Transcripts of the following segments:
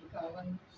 51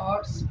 8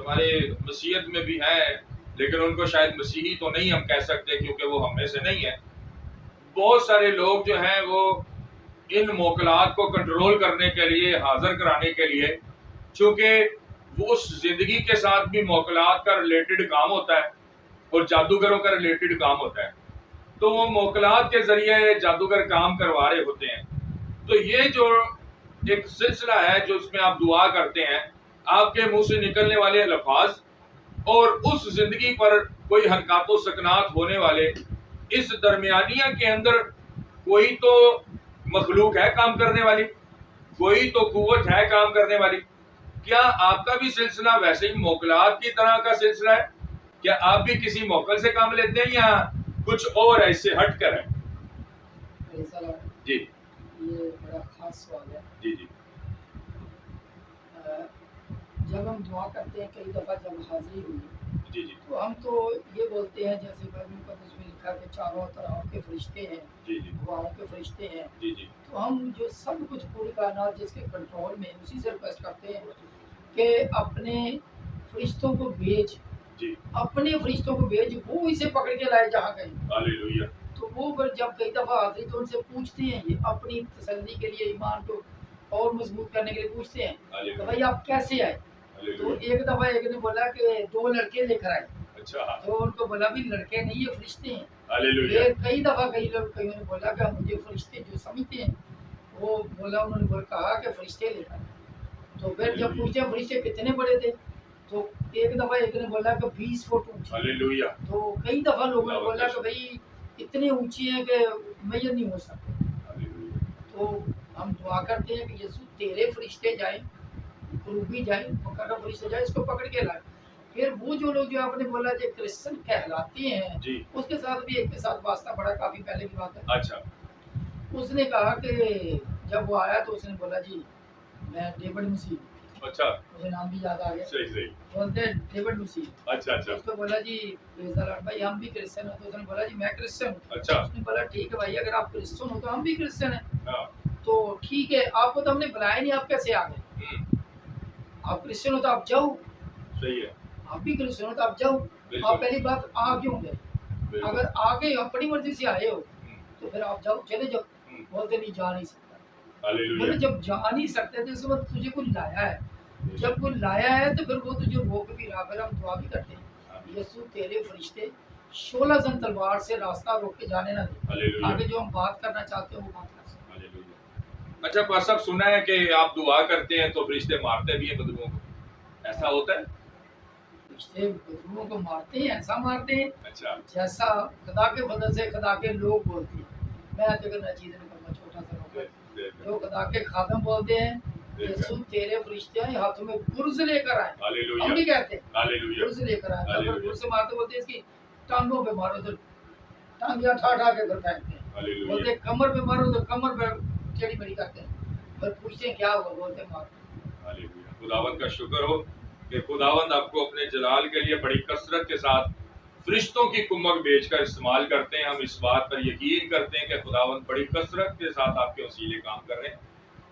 हमारे मसीहत में भी हैं, लेकिन उनको शायद मसीही तो नहीं हम कह सकते क्योंकि वो हम में से नहीं है। बहुत सारे लोग जो हैं वो इन मोकलात को कंट्रोल करने के लिए, हाजिर कराने के लिए, चूंकि वो उस जिंदगी के साथ भी मोकलात का रिलेटेड काम होता है और जादूगरों का रिलेटेड काम होता है, तो वो मोकलात के जरिए जादूगर काम करवा रहे होते हैं। तो ये जो एक सिलसिला है जो उसमें आप दुआ करते हैं, आपके मुंह से निकलने वाले अल्फाज और उस जिंदगी पर कोई हरकत सकनात होने वाले, इस दरमियानिया के अंदर कोई तो मखलूक है काम करने वाली, कोई तो कुव्वत है काम करने वाली। क्या आपका भी सिलसिला वैसे ही मोकलात की तरह का सिलसिला है? क्या आप भी किसी मोकल से काम लेते हैं या कुछ और है, इससे हट कर है? जी ये बड़ा खास सवाल है। जी जी जब हम दुआ करते हैं, कई दफ़ा जब हाजिरी हुई जी जी तो हम तो ये बोलते हैं, जैसे बाइबल मुक़द्दस में लिखा कि चारों तरफ के फरिश्ते हैं, जी जी दुआओं के फरिश्ते हैं। जी जी तो हम जो सब कुछ पूरी कायनात जिसके कंट्रोल में, उसी से रिक्वेस्ट करते हैं कि अपने फरिश्तों को भेज, जी अपने फरिश्तों को भेज, वो इसे पकड़ के लाए जहाँ कहीं। हालेलुया तो वो फिर जब कई दफ़ा हाजिरी तो उनसे पूछते हैं, ये अपनी तसल्ली के लिए, ईमान को और मजबूत करने के लिए पूछते हैं कि हालेलुया भाई आप कैसे आए? तो हालेलुया। एक दफ़ा एक ने बोला कि 2 लड़के लेकर आए। अच्छा तो उनको बोला भी लड़के नहीं, ये फरिश्ते हैं। हालेलुया फिर कई दफ़ा कईयों ने बोला कि मुझे फरिश्ते जो समझते हैं, वो बोला, उन्होंने कहा कि फरिश्ते लेकर आए। तो फिर जब पूछते हैं फरिश्ते कितने बड़े थे, तो एक दफ़ा एक ने बोला कि 20 फुट ऊँचे। हालेलुया तो कई दफ़ा लोगों ने बोला कि भाई इतने ऊंची हैं कि मेजर नहीं हो सकते। हालेलुया तो हम दुआ करते हैं कि यीशु तेरे फरिश्ते जाए, क्रूबी जाए, मुकर्रम फरिश्ते जाए, इसको पकड़ के लाए। फिर वो जो लोग जो आपने बोला जो क्रिश्चियन कहलाते हैं, जी उसके साथ भी एक के साथ वास्ता बड़ा काफी पहले की बात है। अच्छा उसने कहा कि जब वो आया तो उसने बोला जी मैं डेविड मसीह, अच्छा मुझे नाम भी याद आ गया, सही सही बोलते हैं डेविड मसीह। अच्छा अच्छा उसको बोला जी प्रेज़ द लॉर्ड, भाई हम भी क्रिश्चियन हैं। तो उसने बोला जी मैं क्रिश्चियन हूँ। अच्छा उसने बोला ठीक है भाई, अगर आप क्रिश्चियन हो तो हम भी क्रिश्चियन हैं। हाँ तो ठीक है, आपको तो हमने बुलाया नहीं, आप कैसे आ गए? आप क्रिश्चियन हो तो आप जाओ, सही है आप भी क्रिश्चियन हो तो आप जाओ। बिल्कुल। आप पहली बात आ क्यों गए? बिल्कुल। अगर आगे अपनी मर्जी से आए हो हम्म, तो फिर आप जाओ, चले जाओ। हम्म, बोलते नहीं, जा नहीं सकता। बोले हालेलुया जब जा नहीं सकते तो इस वक्त तुझे कोई लाया है। जब कोई लाया है तो फिर वो तुझे रोक भी रहा। फिर हम दुआ भी करते हैं, यीशु तेरे फरिश्ते 16 जन तलवार से रास्ता रोक के जाने ना दे, हालेलुया आगे जो हम बात करना चाहते हैं वो बात कर सकते हालेलुया। अच्छा पास साहब, सुना है कि आप दुआ करते हैं तो फरिश्ते मारते भी हैं बदबुओं को, ऐसा होता है? हैं। फरिश्ते बदबुओं को मारते हैं, ऐसा मारते हैं अच्छा जैसा खुदा के फजल से खुदा के लोग बोलते हैं। मैं तो कहना चीज़ नहीं करना, छोटा सा दे- रोक दे- जो खुदा के खादम बोलते हैं, यीशु तेरे फरिश्ते हैं हाथों में गुर्ज लेकर आए। हम हालेलुया भी कहते हैं हालेलुया गुर्ज लेकर आए। हालेलुया। जब गुर्ज से मारते बोलते हैं इसकी टांगों पे मारो तो टांगियां ठा ठा के फिर फेंकते हैं। हालेलुया बोलते हैं कमर पे मारो तो कमर पे टेढ़ी मेढ़ी करते हैं। फिर पूछते हैं क्या हुआ, बोलते हैं मारो। हालेलुया। खुदावंद का शुक्र हो कि खुदावंद आपको अपने जलाल के लिए बड़ी कसरत के साथ फरिश्तों की कुमक बेचकर इस्तेमाल करते हैं। हम इस बात पर यकीन करते हैं कि खुदावंद बड़ी कसरत के साथ आपके वसीले काम कर रहे हैं।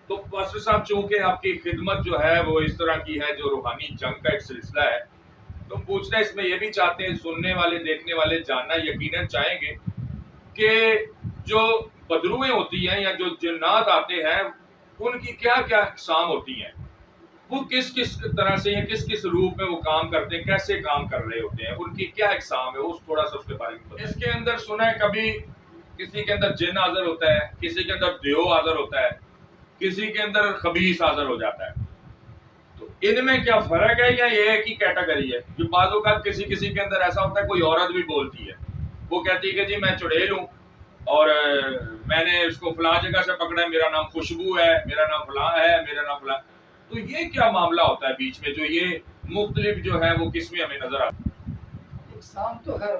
तो पास्टर साहब, चूंकि आपकी खिदमत जो है वो इस तरह की है जो रूहानी जंग का एक सिलसिला है, तो हम पूछना है इसमें ये भी चाहते हैं, सुनने वाले देखने वाले जानना यकीनन चाहेंगे कि जो बदरुएं होती हैं या जो जिन्नात आते हैं उनकी क्या क्या अक़साम होती हैं, वो किस किस तरह से या किस किस रूप में वो काम करते हैं, कैसे काम कर रहे होते हैं, उनकी क्या अक़साम है, उस थोड़ा सा उसके बारे में बताएं। इसके अंदर सुना है कभी किसी के अंदर जिन हाजिर होता है, किसी के अंदर देव हाजिर होता है, किसी के अंदर खबीस हाजिर हो जाता है। तो इनमें क्या फर्क है या ये एक ही कैटेगरी है? जो बाजू का किसी किसी के अंदर ऐसा होता है, कोई औरत भी बोलती है, वो कहती है कि जी मैं चुड़ैल हूँ और मैंने उसको फलां जगह से पकड़ा है, मेरा नाम खुशबू है, मेरा नाम फलां है, मेरा नाम फलां। तो ये क्या मामला होता है बीच में, जो ये मुख्तलिफ जो है वो किस्में हमें नजर आती है? इकसाम तो है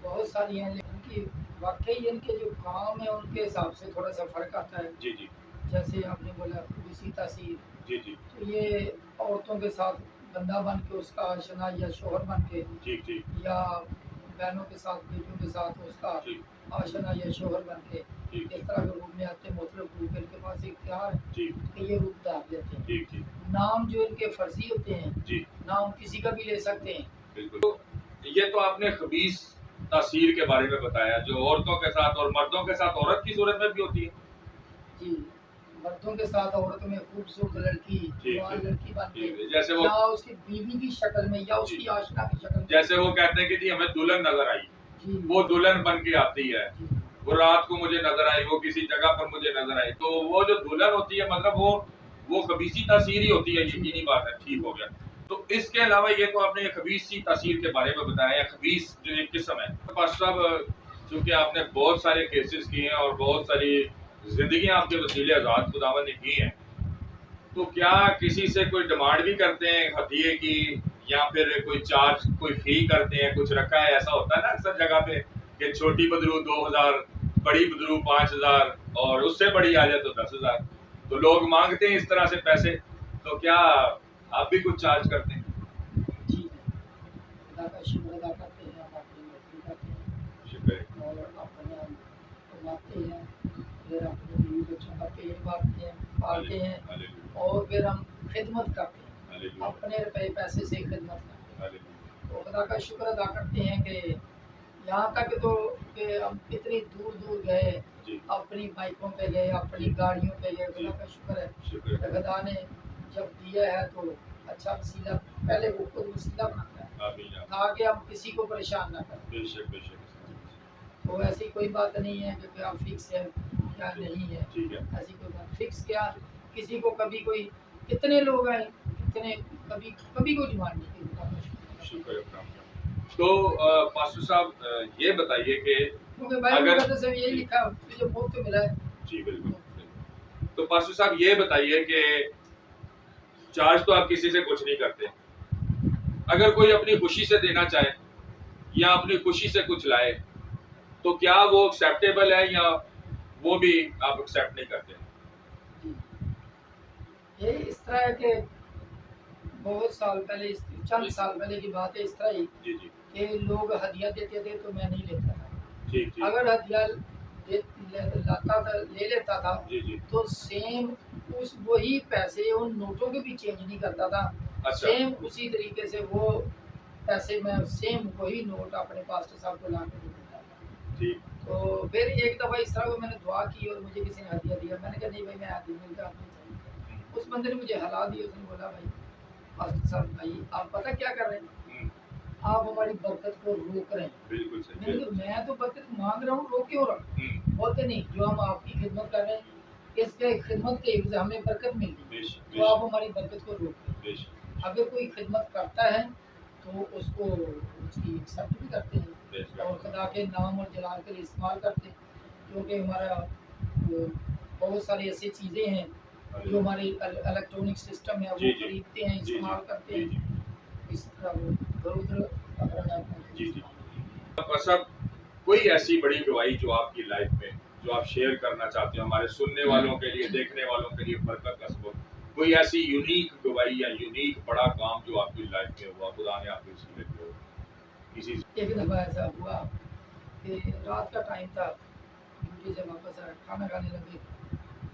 बहुत सारी हैं, लेकिन इनकी वाकई इनके जो काम है उनके हिसाब से थोड़ा सा फर्क आता है। जी जी जैसे आपने बोला किसी तासीर, जी जी तो ये औरतों के साथ बंदा बन के उसका आशना या शोहर बन के, ठीक ठीक या बहनों के साथ बेटियों के साथ उसका ठीक आशना या शोहर बन के ठीक इस तरह के रूप में आते हैं। मुख्तलिफ ग्रुप इनके पास इख्तियार है ठीक कि ये रूप धार लेते हैं। ठीक ठीक नाम जो इनके फर्जी होते हैं, जी नाम किसी का भी ले सकते हैं। बिल्कुल। तो ये तो आपने खबीस तासीर के बारे में बताया जो औरतों के साथ और मर्दों के साथ औरत की सूरत में भी होती है। जी, मर्दों के साथ औरत में खूबसूरत लड़की, ठीक जवान है, लड़की बन के, ठीक है। जैसे वो या उसकी बीवी की शक्ल में या उसकी जी। आशना की शक्ल में। जैसे वो कहते हैं कि जी हमें दुल्हन नजर आई, जी वो दुल्हन बन के आती है, जी वो रात को मुझे नजर आई, वो किसी जगह पर मुझे नजर आई, तो वो जो दुल्हन होती है मतलब वो खबीसी तासीर ही होती है, यकीनी बात है। ठीक हो गया। तो इसके अलावा ये तो आपने खबीसी तासीर के बारे में बताया, या खबीस जो एक किस्म है। तो पास साहब, चूंकि आपने बहुत सारे केसेस किए हैं और बहुत सारी जिंदगी आपके वसीले आजाद खुदावन ने की हैं, तो क्या किसी से कोई डिमांड भी करते हैं हदिये की, या फिर कोई चार्ज, कोई फी करते हैं, कुछ रखा है? ऐसा होता है ना अक्सर जगह पे कि छोटी बदरू 2000, बड़ी बदरू 5000 और उससे बड़ी आ जाए तो 10,000, तो लोग मांगते हैं इस तरह से पैसे। तो क्या आप भी कुछ चार्ज करते हैं? जी, खुदा का शुक्र अदा करते हैं, हम अपनी नौकरी करते हैं शुक्र है। और अपने हम कमाते हैं, फिर अपने बीवी बच्चों का पेट भरते हैं, पालते हैं, हालेलुया, और फिर हम खिदमत करते हैं, हालेलुया, अपने रुपए पैसे से खिदमत करते हैं। हालेलुया। तो खुदा का शुक्र अदा करते हैं कि यहाँ तक तो कि हम इतनी दूर दूर गए, जी, अपनी बाइकों पे गए, अपनी गाड़ियों पे गए। खुदा का शुक्र है शुक्र कि है। खुदा ने जब दिया है तो अच्छा वसीला, पहले वो खुद वसीला बनाता है आमीन, आमीन। ताकि हम किसी को परेशान ना करें। बेशक बेशक। तो ऐसी कोई बात नहीं है कि क्या फिक्स है क्या नहीं है, ठीक है। ऐसी कोई बात फिक्स क्या, किसी को कभी कोई, कितने लोग आए, कितने, कभी कभी कोई डिमांड नहीं की। खुदा का शुक्र। शुक्र है अपना। तो पास्टर साहब, ये बताइए कि क्योंकि बाइबल अगर- में तो ये लिखा तुझे मुफ्त मिला है। जी बिल्कुल बिल्कुल। तो पास्टर साहब ये बताइए कि चार्ज तो आप किसी से कुछ नहीं करते, अगर कोई अपनी खुशी से देना चाहे या अपनी खुशी से कुछ लाए, तो क्या वो एक्सेप्टेबल है या वो भी आप एक्सेप्ट नहीं करते? जी, ये इस तरह है कि बहुत साल पहले, चंद साल पहले की बात है, इस तरह ही जी जी कि लोग हदिया देते थे तो मैं नहीं लेता था। ठीक ठीक। अगर हदिया लाता था, ले लेता था, जी जी। तो सेम उस वही पैसे उन नोटों के भी चेंज नहीं करता था। अच्छा। सेम उसी तरीके से वो पैसे मैं सेम वही नोट अपने पास्टर साहब को ला के दे देता था। ठीक। तो फिर एक दफ़ा इस तरह को मैंने दुआ की और मुझे किसी ने हदिया दिया, मैंने कहा नहीं भाई, मैं हदिया मिलता नहीं चाहिए। उस बंदे ने मुझे हला दिया, उसने बोला भाई पास्टर साहब भाई आप पता क्या कर रहे हैं, आप हमारी बरकत को रोक रहे हैं। बिल्कुल सही। मैंने कहा मैं तो बरकत मांग रहा हूँ, रोक क्यों रहा हूँ? बोलते नहीं, जो हम आपकी खिदमत कर रहे हैं, इसके खिदमत के एवज हमें बरकत मिल गई, बेशक तो आप हमारी बरकत को रोक रहे हैं। बेशक अगर कोई खिदमत करता है तो उसको उसकी एक्सेप्ट भी करते हैं बेशक। और खुदा के नाम और जलाल के लिए इस्तेमाल करते हैं, क्योंकि हमारा बहुत सारी ऐसी चीज़ें हैं जो हमारी इलेक्ट्रॉनिक सिस्टम है, वो जी, जी। खरीदते हैं, जी, जी। इस्तेमाल करते जी, हैं, जी। इस तरह वो इधर उधर पकड़ा जाता है। जी, जी। साहब, कोई ऐसी बड़ी गवाही जो आपकी लाइफ में जो आप शेयर करना चाहते हो हमारे सुनने वालों के लिए, देखने वालों के लिए बरकत का सबब, कोई ऐसी यूनिक गवाही या यूनिक बड़ा काम जो आपकी लाइफ में हुआ, खुदा ने आपके उसमें किया किसी से? एक दफ़ा ऐसा हुआ कि रात का टाइम था, ड्यूटी से वापस आए, खाना खाने लगे,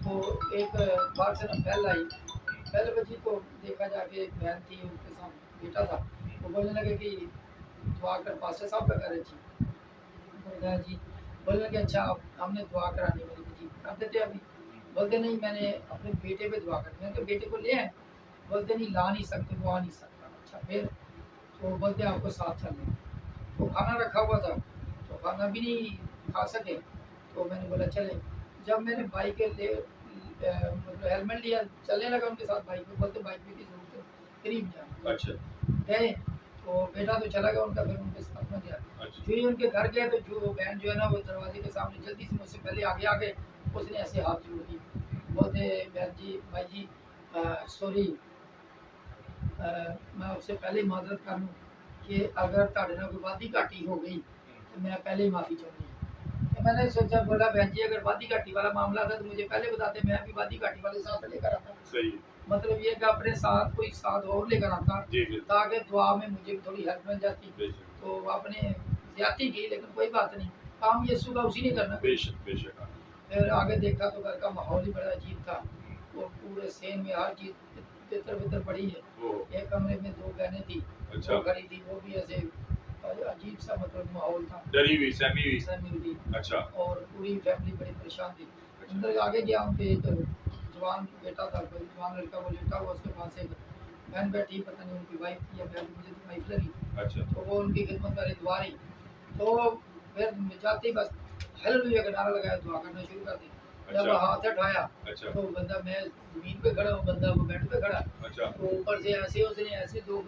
तो एक बाहर से ना बेल आई। बेल बजी तो देखा जाके एक बहन थी, उनके साथ बेटा था, वो बोलने लगे कि दुआ कर पास्टर साहब का करे जी। बोला जी, बोलने लगे अच्छा हमने दुआ करानी, बोले जी कर देते अभी। बोलते नहीं मैंने अपने बेटे पे दुआ करनी। मैंने कहा बेटे को ले आए, बोलते नहीं ला नहीं सकते, वो आ नहीं सकता। अच्छा फिर तो बोलते आपको साथ चलना। तो खाना रखा हुआ था तो खाना भी नहीं खा सके, तो मैंने बोला चले। जब मैंने बाइक ले मतलब हेलमेट लिया, चलने लगा उनके साथ बाइक पे, बोलते बाइक पे की जरूरत है, करीब जाना। अच्छा गए तो बेटा तो चला गया उनका, फिर उनके साथ में गया। अच्छा। जो ही उनके घर गए तो जो बहन जो है ना वो दरवाजे के सामने जल्दी से मुझसे पहले आगे आ गए, उसने ऐसे हाथ जोड़ दी, बोलते बहन जी भाई जी सॉरी, मैं उससे पहले ही माजरत कर लूँ कि अगर ਤੁਹਾਡੇ ਨਾਲ कोई वादी घाटी हो गई तो मैं पहले ही माफ़ी चाहूँगी। तो मैंने सोचा, बोला बहन जी अगर वादी घाटी वाला मामला था तो मुझे पहले बताते, मैं भी वादी घाटी वाले साथ लेकर आता। सही। मतलब ये कि अपने साथ कोई साथ और लेकर आता जी जी। ताकि दुआ में मुझे भी थोड़ी हेल्प मिल जाती। बेशक। तो आपने ज्यादती की, लेकिन कोई बात नहीं, काम यीशु का उसी ने करना। बेशक बेशक। फिर आगे देखा तो घर का माहौल ही बड़ा अजीब था। वो पूरे सेन में हर चीज तितर बितर पड़ी है। वो एक कमरे में 2 बहनें थी, अच्छा, वो खड़ी थी, वो भी ऐसे अजीब सा मतलब माहौल था, डरी हुई, सहमी हुई। सहमी हुई थी। अच्छा और पूरी फैमिली बड़ी परेशान थी। अच्छा अंदर आगे गया, उनके एक जवान बेटा था, कोई जवान लड़का, वो लेटा हुआ, उसके पास एक बहन बैठी, पता नहीं उनकी वाइफ थी या बहन, मुझे तो वाइफ लगी। अच्छा तो वो उनकी खिदमत करे दुआ रही। तो फिर जाते ही बस हालेलुया का नारा लगाया, दुआ करना शुरू कर दी। जब अच्छा हाथ उठाया अच्छा तो बंदा, मैं जमीन पे खड़ा हूँ, बंदा वो बेड पे खड़ा, अच्छा तो ऊपर से ऐसे उसने ऐसे 2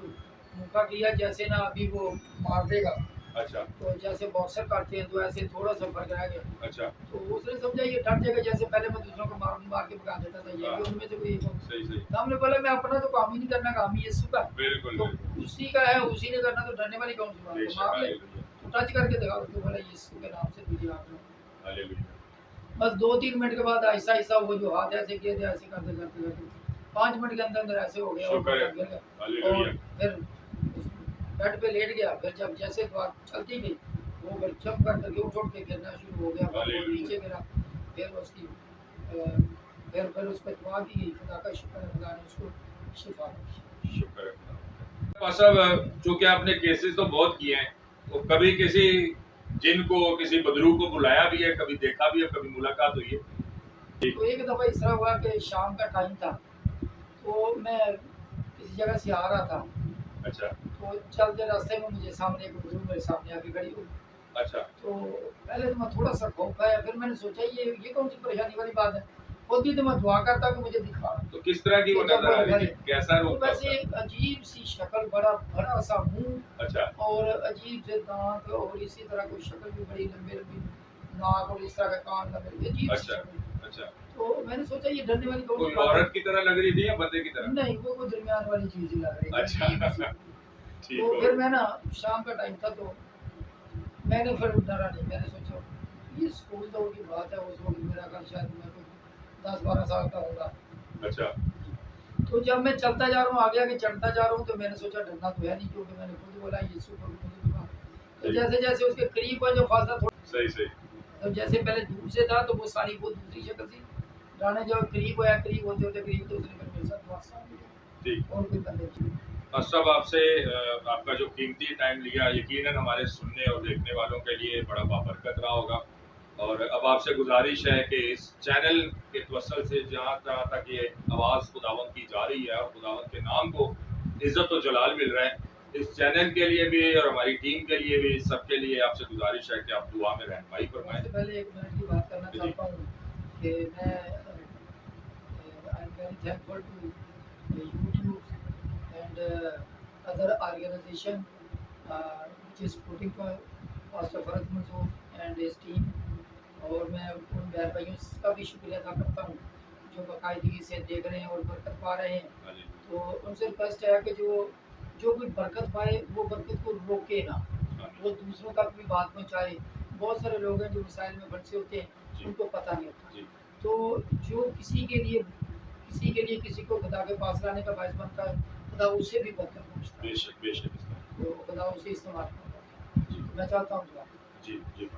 मुक्का किया जैसे ना अभी वो मार देगा। अच्छा तो जैसे बॉक्सर करते हैं तो ऐसे थोड़ा सा फर्क रह गया। अच्छा। तो उसने समझा ये डर जाएगा, जैसे पहले मैं दूसरों को मार के भगा देता था, ये हाँ। भी उनमें से कोई एक हो। सही सही। तो हमने बोला मैं अपना तो काम ही नहीं करना, काम ही यीशु का, बिल्कुल तो बिल्कुल। उसी का है, उसी ने करना, तो डरने वाली कौन सी बात है, बेशक। मार ले। हालेलुया तो टच करके दिखा, उसको बोला यीशु के नाम से तुझे आप लो। हालेलुया। बस 2-3 मिनट के बाद ऐसा ऐसा वो जो हाथ ऐसे किए थे, ऐसे करते करते करते 5 मिनट के अंदर अंदर ऐसे हो गया और शुक्र है। गिर गया। हालेलुया। और फिर बेड पे लेट गया। फिर जब जैसे बात चलती गई, वो फिर जंप कर करके उठ के गिरना शुरू हो गया, फिर वो हालेलुया। नीचे गिरा। फिर उसकी फिर उस पर दुआ की गई, खुदा का शुक्र है, खुदा ने उसको शिफा दी। शुक्र है। और सब चूंकि आपने केसेस तो बहुत किए हैं, तो कभी किसी जिन को, किसी बदरू को बुलाया भी है, कभी देखा भी है, कभी मुलाकात हुई है? तो एक दफ़ा इस तरह हुआ कि शाम का टाइम था, तो मैं किसी जगह से आ रहा था, अच्छा तो चलते रास्ते में मुझे सामने एक बुजुर्ग मेरे सामने आके खड़ी हुई। अच्छा तो पहले तो मैं थोड़ा सा खौफ आया, फिर मैंने सोचा ये कौन सी परेशानी वाली बात है। होती तो मैं दुआ करता कि मुझे दिखा। तो किस तरह की वो तो जब नजर आ वो रही थी, कैसा तो रूप था वैसे उसका? एक अजीब सी शक्ल, बड़ा बड़ा सा मुंह अच्छा और अजीब से दांत, और इसी तरह की शक्ल भी बड़ी लंबी लंबी नाक, और इस तरह का कान लंबे, अजीब सी अच्छा शक्ल। अच्छा। तो मैंने सोचा ये डरने वाली कौन कोई सी बात है। औरत की तरह लग रही थी या बंदे की तरह? नहीं, वो दरमियान वाली चीज ही लग रही थी, अच्छा अजीब सी। ठीक तो हो फिर मैं ना, शाम का टाइम था, तो मैंने फिर डरा नहीं। मैंने सोचा ये स्कूल दौर की बात है, उस वक्त मेरा ख्याल शायद मैं कोई 10-12 साल का होगा। अच्छा तो जब मैं चलता जा रहा हूँ, आगे आगे चढ़ता जा रहा हूँ, तो मैंने सोचा डरना तो है नहीं, क्योंकि मैंने खुद बोला यीशु को मुझे दिखा। तो जैसे जैसे उसके करीब हुआ, जो फासला थोड़ा, सही सही। तो जैसे पहले दूर से था, तो वो सारी वो दूसरी शक्ल थी। जाने जब करीब होया, करीब होते होते करीब, तो उसने फिर मेरे साथ वास्ता ठीक। और कोई बंदे नहीं। सब आपसे आपका जो कीमती टाइम लिया, यकीनन हमारे सुनने और देखने वालों के लिए बड़ा बाबरकत रहा होगा। और अब आपसे गुजारिश है कि इस चैनल के तवसल से जहाँ तक ये आवाज़ खुदावंद की जा रही है और खुदावंद के नाम को इज़्ज़त और जलाल मिल रहा है, इस चैनल के लिए भी और हमारी टीम के लिए भी, सबके लिए आपसे गुजारिश है कि आप दुआ में रहनुमाई फरमाएं। सबसे पहले 1 मिनट की बात करना जी। चाहता हूँ कि मैं I am very thankful to YouTube and other organization which is putting for Pastor Farad Mansoor and his team। और मैं उन बहन भाइयों का भी शुक्रिया अदा करता हूँ जो बाकायदगी से देख रहे हैं और बरकत पा रहे हैं। तो उनसे रिक्वेस्ट है कि जो कोई बरकत पाए, वो बरकत को रोके ना, वो दूसरों तक भी बात पहुँचाए। बहुत सारे लोग हैं जो मिसाइल में फंसे होते हैं, उनको पता नहीं होता। तो जो किसी के लिए किसी को खुदा के पास लाने का बायस बनता है, खुदा उसे भी बरकत पहुँचता है। बेशक बेशक। तो खुदा उसे इस्तेमाल करता है। मैं चाहता हूँ दुआ। जी जी।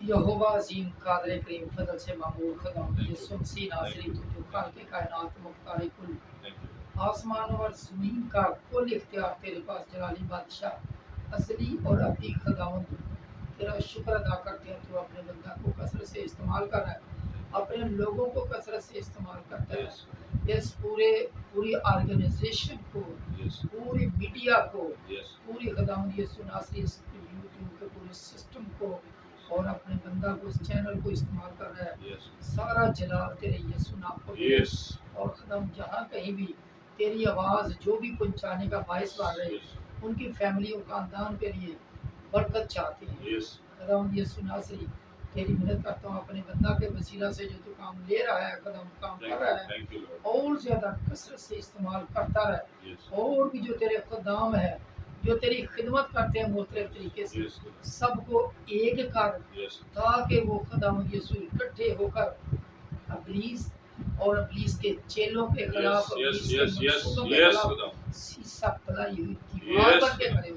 यहोवा अज़ीम कादिर करीम फजल से मामूर खुदा यीशु मसीह नासरी, तू जो खालिक कायनात मुख्तार कुल, आसमानों और ज़मीन का कुल इख्तियार तेरे पास जलाली बादशाह, असली और अबदी खुदावंद, तेरा शुक्र अदा करते हैं। तू अपने बंदा को कसरत से इस्तेमाल कर रहा है, अपने लोगों को कसरत से इस्तेमाल करता है। इस पूरी ऑर्गेनाइजेशन को, पूरी मीडिया को, पूरी खुदावंद यीशु नासरी यूट्यूब के पूरे सिस्टम को और अपने बंदा को, इस चैनल को इस्तेमाल कर रहा है। सारा जलाल तेरे यीशु नाम को दे। और खुदाम जहाँ कहीं भी तेरी आवाज़ जो भी पहुँचाने का बायस बन रहे, उनकी फैमिली और ख़ानदान के लिए बरकत चाहते हैं। खुदाम यीशु नासरी तेरी मदद करता हूँ, अपने बंदा के वसीला से जो तू काम ले रहा है, खुदाम काम कर रहा है, और ज़्यादा कसरत से इस्तेमाल करता रहे। और भी जो तेरे खुदाम है, जो तेरी खिदमत करते हैं मुख्तलिफ तरीके से, सबको एक कर, ताकि वो खुदाम यीशु इकट्ठे होकर अबलीस और अबलीस के चेलों के खिलाफ, शीशा पलाई हुई दीवार बन के खड़े हो।